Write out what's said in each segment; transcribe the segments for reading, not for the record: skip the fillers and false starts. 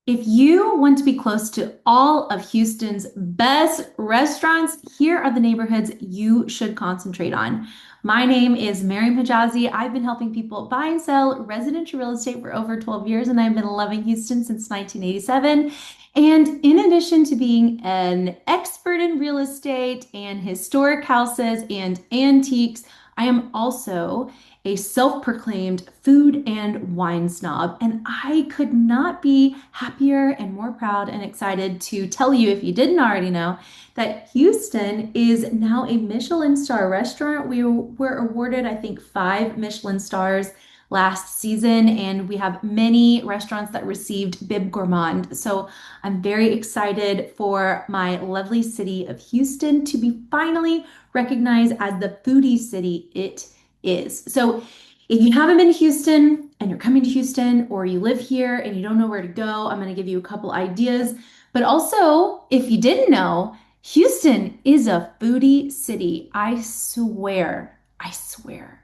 If you want to be close to all of Houston's best restaurants, here are the neighborhoods you should concentrate on. My name is Mariam Hejazi. I've been helping people buy and sell residential real estate for over 12 years, and I've been loving Houston since 1987. And in addition to being an expert in real estate and historic houses and antiques, I am also a self-proclaimed food and wine snob, and I could not be happier and more proud and excited to tell you, if you didn't already know, that Houston is now a Michelin star restaurant. We were awarded, I think, 5 Michelin stars last season, and we have many restaurants that received Bib Gourmand. So I'm very excited for my lovely city of Houston to be finally recognized as the foodie city it is. So if you haven't been to Houston and you're coming to Houston, or you live here and you don't know where to go, I'm going to give you a couple ideas. But also, if you didn't know, Houston is a foodie city. I swear, I swear.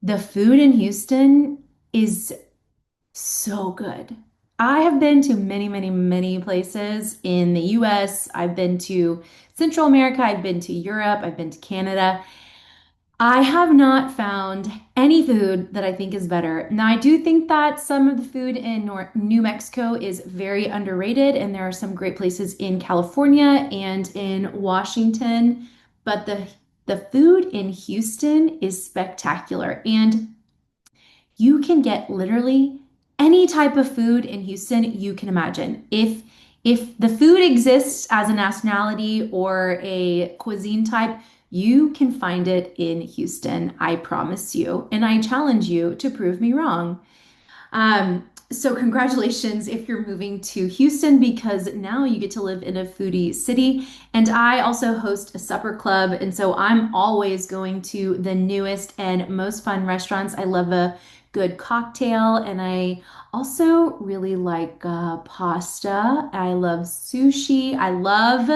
The food in Houston is so good. I have been to many, many, many places in the US. I've been to Central America, I've been to Europe, I've been to Canada. I have not found any food that I think is better. Now, I do think that some of the food in New Mexico is very underrated, and there are some great places in California and in Washington, but the food in Houston is spectacular, and you can get literally any type of food in Houston you can imagine. If the food exists as a nationality or a cuisine type, you can find it in Houston, I promise you. And I challenge you to prove me wrong. So congratulations if you're moving to Houston, because now you get to live in a foodie city. And I also host a supper club, and so I'm always going to the newest and most fun restaurants. I love a good cocktail, and I also really like pasta. I love sushi. I love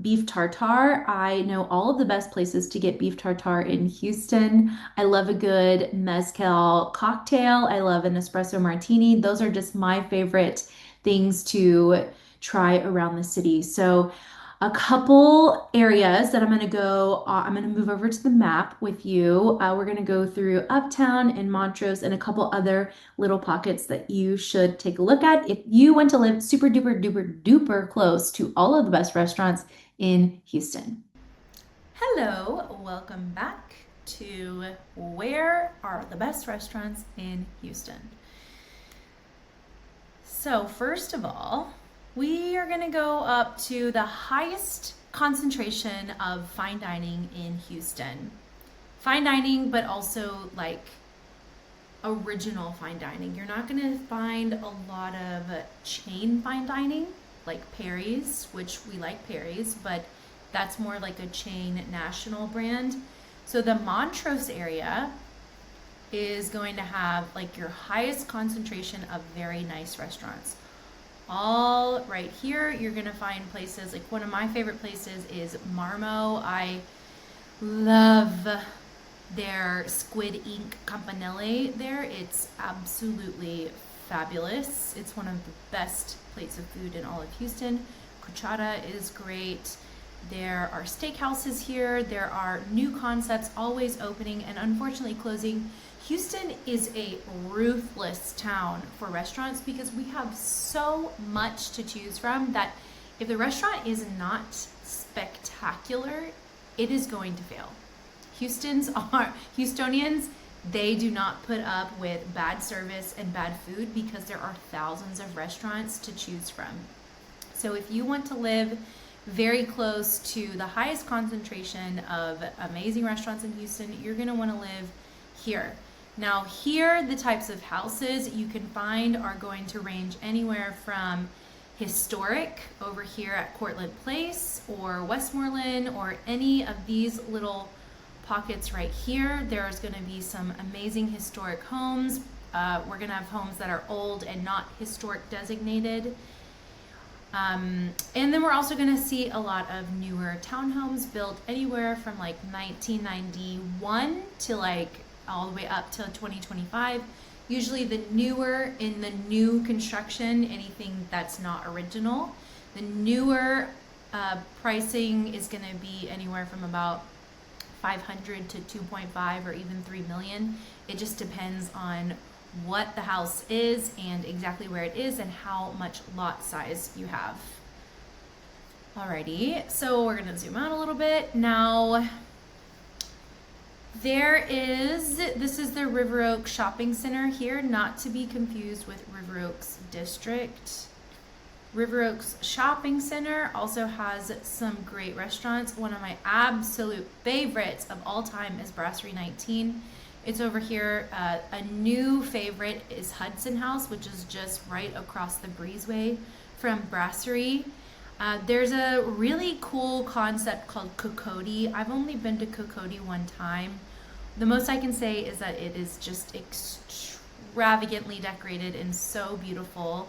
beef tartare. I know all of the best places to get beef tartare in Houston. I love a good mezcal cocktail. I love an espresso martini. Those are just my favorite things to try around the city. So, a couple areas that I'm going to go, I'm going to move over to the map with you. We're going to go through Uptown and Montrose and a couple other little pockets that you should take a look at if you want to live super duper duper duper close to all of the best restaurants in Houston. Hello, welcome back to Where Are the Best Restaurants in Houston? So, first of all, we are going to go up to the highest concentration of fine dining in Houston. Fine dining, but also like original fine dining. You're not going to find a lot of chain fine dining like Perry's, which we like Perry's, but that's more like a chain national brand. So the Montrose area is going to have like your highest concentration of very nice restaurants. All right here, you're going to find places like one of my favorite places is Marmo. I love their squid ink campanile there. It's absolutely fabulous. It's one of the best plates of food in all of Houston. Cuchara is great. There are steakhouses here. There are new concepts always opening and unfortunately closing. Houston is a ruthless town for restaurants because we have so much to choose from that if the restaurant is not spectacular, it is going to fail. Houstonians, they do not put up with bad service and bad food because there are thousands of restaurants to choose from. So if you want to live very close to the highest concentration of amazing restaurants in Houston, you're going to want to live here. Now here, the types of houses you can find are going to range anywhere from historic over here at Cortland Place or Westmoreland or any of these little pockets right here. There's going to be some amazing historic homes. We're going to have homes that are old and not historic designated. And then we're also going to see a lot of newer townhomes built anywhere from like 1991 to like all the way up to 2025. Usually the newer, in the new construction, anything that's not original, the newer pricing is going to be anywhere from about 500 to 2.5 or even 3 million. It just depends on what the house is and exactly where it is and how much lot size you have. Alrighty, so we're gonna zoom out a little bit. Now, this is the River Oaks Shopping Center here, not to be confused with River Oaks District. River Oaks Shopping Center also has some great restaurants. One of my absolute favorites of all time is Brasserie 19. It's over here. A new favorite is Hudson House, which is just right across the breezeway from Brasserie. There's a really cool concept called Cocody. I've only been to Cocody one time. The most I can say is that it is just extravagantly decorated and so beautiful.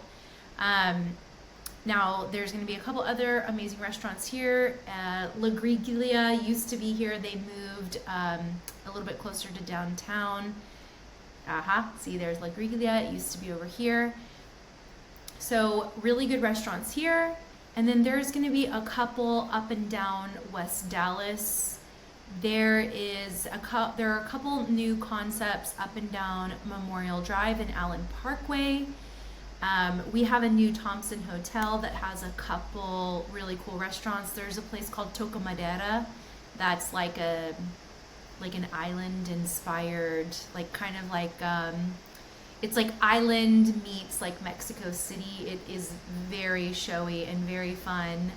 Now, there's going to be a couple other amazing restaurants here. La Griglia used to be here. They moved a little bit closer to downtown. See, there's La Griglia. It used to be over here. So, really good restaurants here. And then there's going to be a couple up and down West Dallas. There are a couple new concepts up and down Memorial Drive and Allen Parkway. We have a new Thompson Hotel that has a couple really cool restaurants. There's a place called Toca Madera that's like an island inspired, like kind of like it's like island meets like Mexico City. It is very showy and very fun.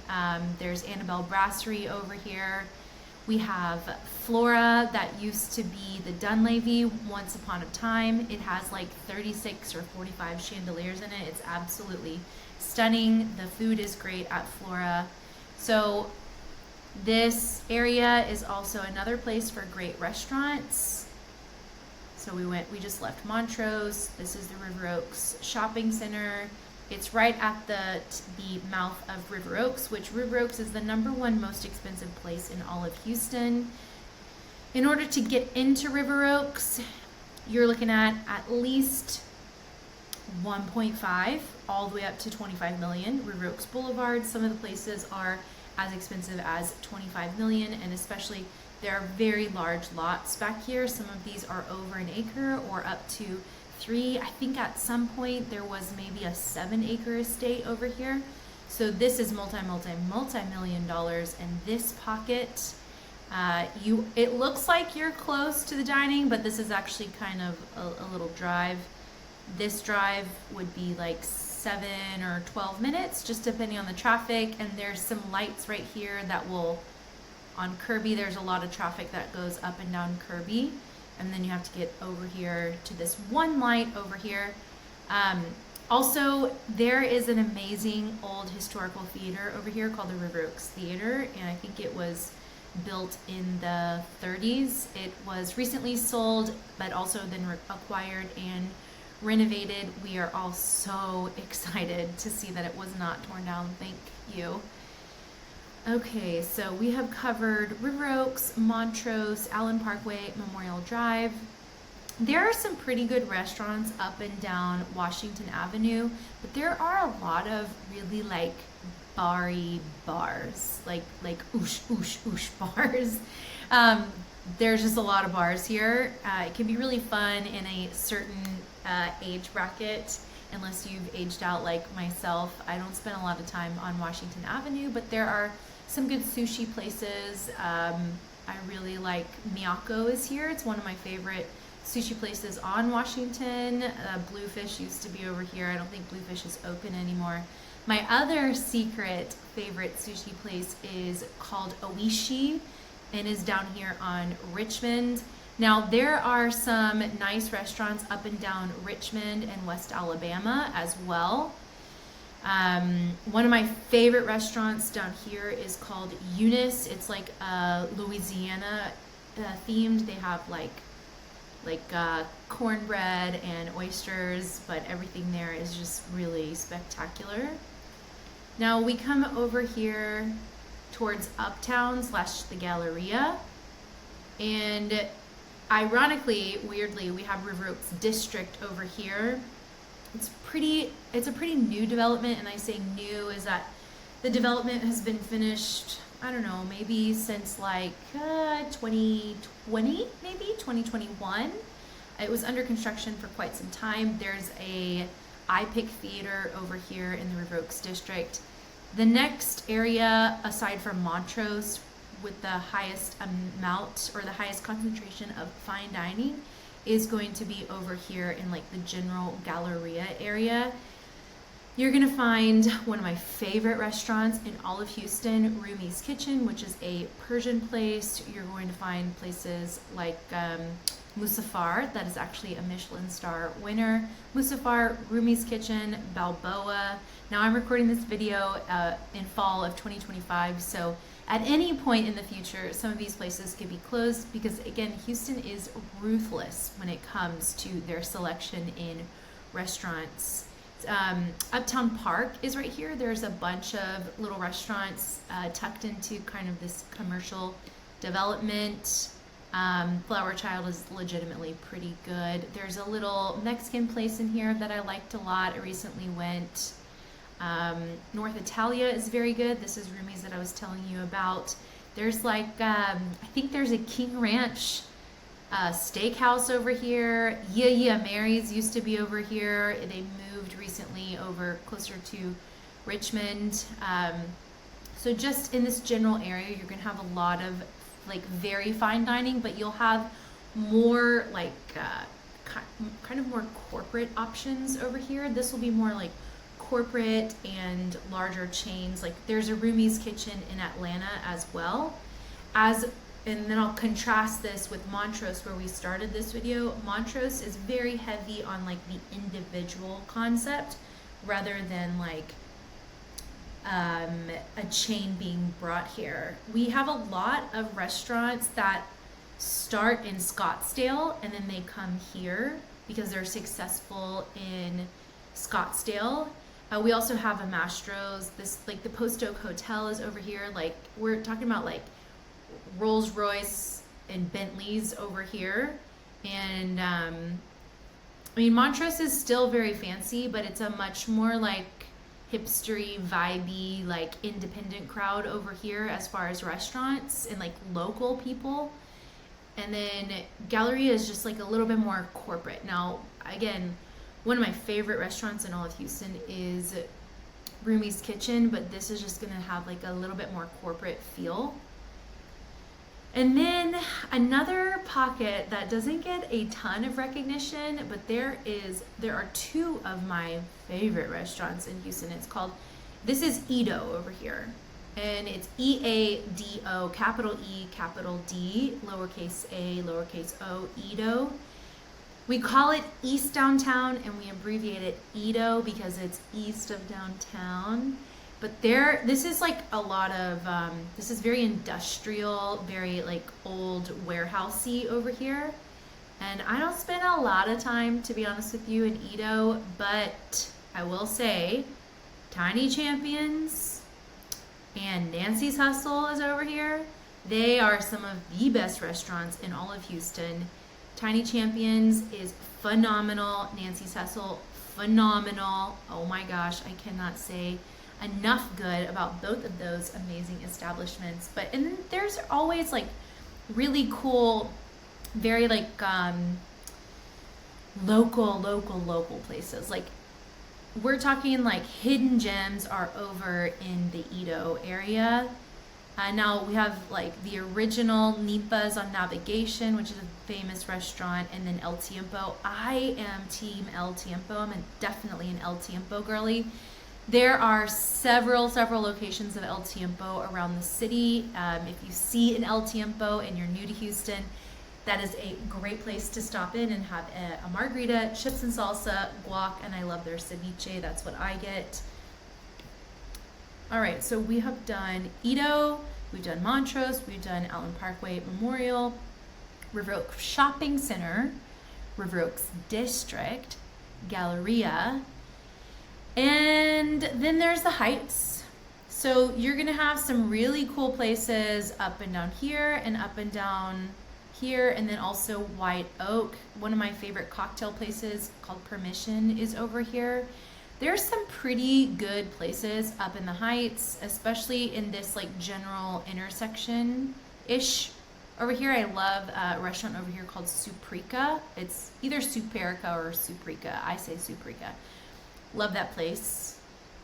There's Annabelle Brasserie over here. We have Flora that used to be the Dunleavy once upon a time. It has like 36 or 45 chandeliers in it. It's absolutely stunning. The food is great at Flora. So this area is also another place for great restaurants. So we just left Montrose. This is the River Oaks Shopping Center. It's right at the mouth of River Oaks, which River Oaks is the #1 most expensive place in all of Houston. In order to get into River Oaks, you're looking at least 1.5 all the way up to 25 million. River Oaks Boulevard, some of the places are as expensive as 25 million, and especially there are very large lots back here. Some of these are over an acre or up to 3. I think at some point there was maybe a 7-acre estate over here. So this is multi-million dollars in this pocket. It looks like you're close to the dining, but this is actually kind of a little drive. This drive would be like 7 or 12 minutes, just depending on the traffic. And there's some lights right here that will, on Kirby, there's a lot of traffic that goes up and down Kirby. And then you have to get over here to this one light over here. Also, there is an amazing old historical theater over here called the River Oaks Theater, and I think it was built in the 30s. It was recently sold, but also then acquired and renovated. We are all so excited to see that it was not torn down. Thank you. Okay, so we have covered River Oaks, Montrose, Allen Parkway, Memorial Drive. There are some pretty good restaurants up and down Washington Avenue, but there are a lot of really like bar-y bars, like oosh, oosh, oosh bars. There's just a lot of bars here. It can be really fun in a certain age bracket. Unless you've aged out like myself. I don't spend a lot of time on Washington Avenue, but there are some good sushi places. I really like Miyako is here. It's one of my favorite sushi places on Washington. Bluefish used to be over here. I don't think Bluefish is open anymore. My other secret favorite sushi place is called Oishi and is down here on Richmond. Now, there are some nice restaurants up and down Richmond and West Alabama as well. One of my favorite restaurants down here is called Eunice. It's like Louisiana themed. They have like cornbread and oysters, but everything there is just really spectacular. Now we come over here towards Uptown / the Galleria, and ironically, weirdly, we have River Oaks District over here. It's a pretty new development, and I say new is that the development has been finished, I don't know, maybe since like 2020, maybe 2021. It was under construction for quite some time. There's a iPic theater over here in the River Oaks District. The next area, aside from Montrose, with the highest amount or the highest concentration of fine dining, is going to be over here in like the general Galleria area. You're gonna find one of my favorite restaurants in all of Houston, Rumi's Kitchen, which is a Persian place. You're going to find places like Musafar, that is actually a Michelin star winner. Musafar, Rumi's Kitchen, Balboa. Now I'm recording this video in fall of 2025, so at any point in the future, some of these places could be closed because, again, Houston is ruthless when it comes to their selection in restaurants. Uptown Park is right here. There's a bunch of little restaurants tucked into kind of this commercial development. Flower Child is legitimately pretty good. There's a little Mexican place in here that I liked a lot. I recently went. North Italia is very good. This is Rumi's that I was telling you about. There's like, I think there's a King Ranch steakhouse over here. Yeah, Mary's used to be over here. They moved recently over closer to Richmond. So just in this general area, you're gonna have a lot of like very fine dining, but you'll have more like kind of more corporate options over here. This will be more like corporate and larger chains. Like there's a Rumi's Kitchen in Atlanta as well. And then I'll contrast this with Montrose, where we started this video. Montrose is very heavy on like the individual concept rather than like a chain being brought here. We have a lot of restaurants that start in Scottsdale and then they come here because they're successful in Scottsdale. We also have a Mastro's. This, like the Post Oak Hotel is over here. Like we're talking about like Rolls Royce and Bentleys over here. And I mean, Montrose is still very fancy, but it's a much more like hipstery, vibey, like independent crowd over here as far as restaurants and like local people. And then Galleria is just like a little bit more corporate. Now, again, one of my favorite restaurants in all of Houston is Rumi's Kitchen, but this is just gonna have like a little bit more corporate feel. And then another pocket that doesn't get a ton of recognition, but there are two of my favorite restaurants in Houston. This is Edo over here. And it's EADO, capital E, capital D, lowercase a, lowercase o, Edo. We call it East Downtown and we abbreviate it Edo because it's east of downtown. But this is like a lot of, this is very industrial, very like old warehousey over here. And I don't spend a lot of time, to be honest with you, in Edo, but I will say Tiny Champions and Nancy's Hustle is over here. They are some of the best restaurants in all of Houston. Tiny Champions is phenomenal. Nancy's Hustle, phenomenal. Oh my gosh, I cannot say enough good about both of those amazing establishments. And then there's always like really cool, very like local places. Like we're talking like hidden gems are over in the Edo area. Now we have like the original Nipa's on Navigation, which is a famous restaurant, and then El Tiempo. I am team El Tiempo. I'm definitely an El Tiempo girly. There are several locations of El Tiempo around the city. If you see an El Tiempo and you're new to Houston, that is a great place to stop in and have a margarita, chips and salsa, guac, and I love their ceviche. That's what I get. All right, so we have done Edo, we've done Montrose, we've done Allen Parkway Memorial, River Oaks Shopping Center, River Oaks District, Galleria, and then there's the Heights. So you're gonna have some really cool places up and down here and up and down here, and then also White Oak. One of my favorite cocktail places called Permission is over here. There's some pretty good places up in the Heights, especially in this like general intersection-ish. Over here, I love a restaurant over here called Suprica. It's either Superica or Suprica. I say Suprica. Love that place.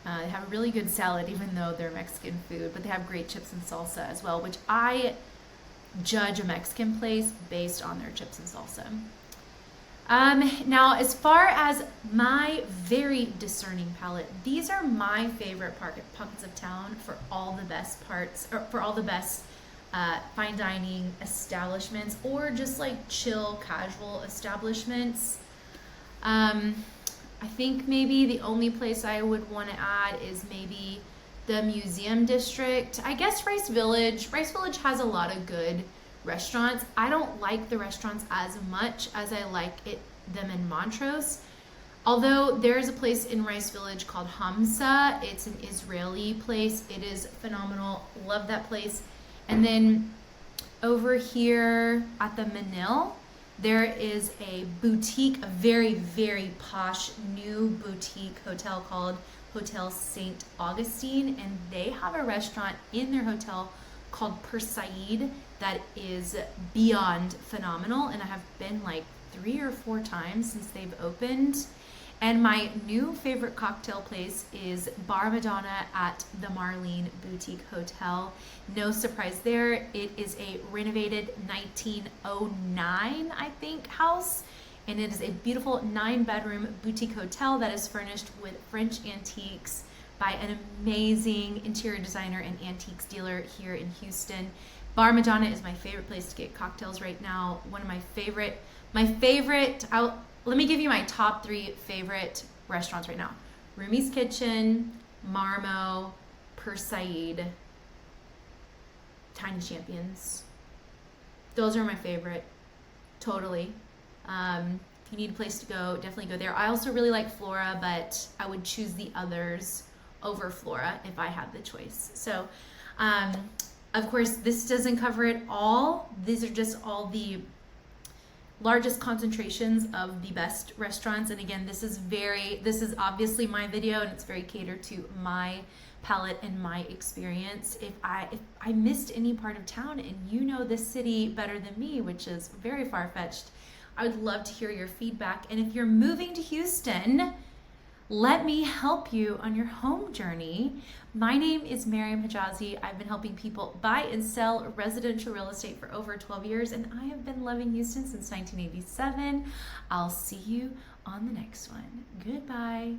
They have a really good salad, even though they're Mexican food, but they have great chips and salsa as well, which I judge a Mexican place based on their chips and salsa. Now, as far as my very discerning palate, these are my favorite pockets of town for all the best parts, or for all the best fine dining establishments, or just like chill, casual establishments. I think maybe the only place I would want to add is maybe the Museum District. I guess Rice Village. Rice Village has a lot of good restaurants. I don't like the restaurants as much as I like them in Montrose. Although there is a place in Rice Village called Hamza. It's an Israeli place. It is phenomenal. Love that place. And then over here at the Manil, there is a boutique, a very, very posh new boutique hotel called Hotel St. Augustine, and they have a restaurant in their hotel called Persaid that is beyond phenomenal, and I have been like 3 or 4 times since they've opened. And my new favorite cocktail place is Bar Madonna at the Marlene Boutique Hotel. No surprise there. It is a renovated 1909, I think, house. And it is a beautiful 9-bedroom boutique hotel that is furnished with French antiques by an amazing interior designer and antiques dealer here in Houston. Bar Madonna is my favorite place to get cocktails right now. One of my favorite, let me give you my top 3 favorite restaurants right now. Rumi's Kitchen, Marmo, Persaid, Tiny Champions. Those are my favorite, totally. If you need a place to go, definitely go there. I also really like Flora, but I would choose the others over Flora if I had the choice. So, of course, this doesn't cover it all. These are just all the largest concentrations of the best restaurants. And again, this is obviously my video, and it's very catered to my palate and my experience. If I missed any part of town and you know this city better than me, which is very far-fetched, I would love to hear your feedback. And if you're moving to Houston, let me help you on your home journey. My name is Mariam Hejazi. I've been helping people buy and sell residential real estate for over 12 years, and I have been loving Houston since 1987. I'll see you on the next one. Goodbye.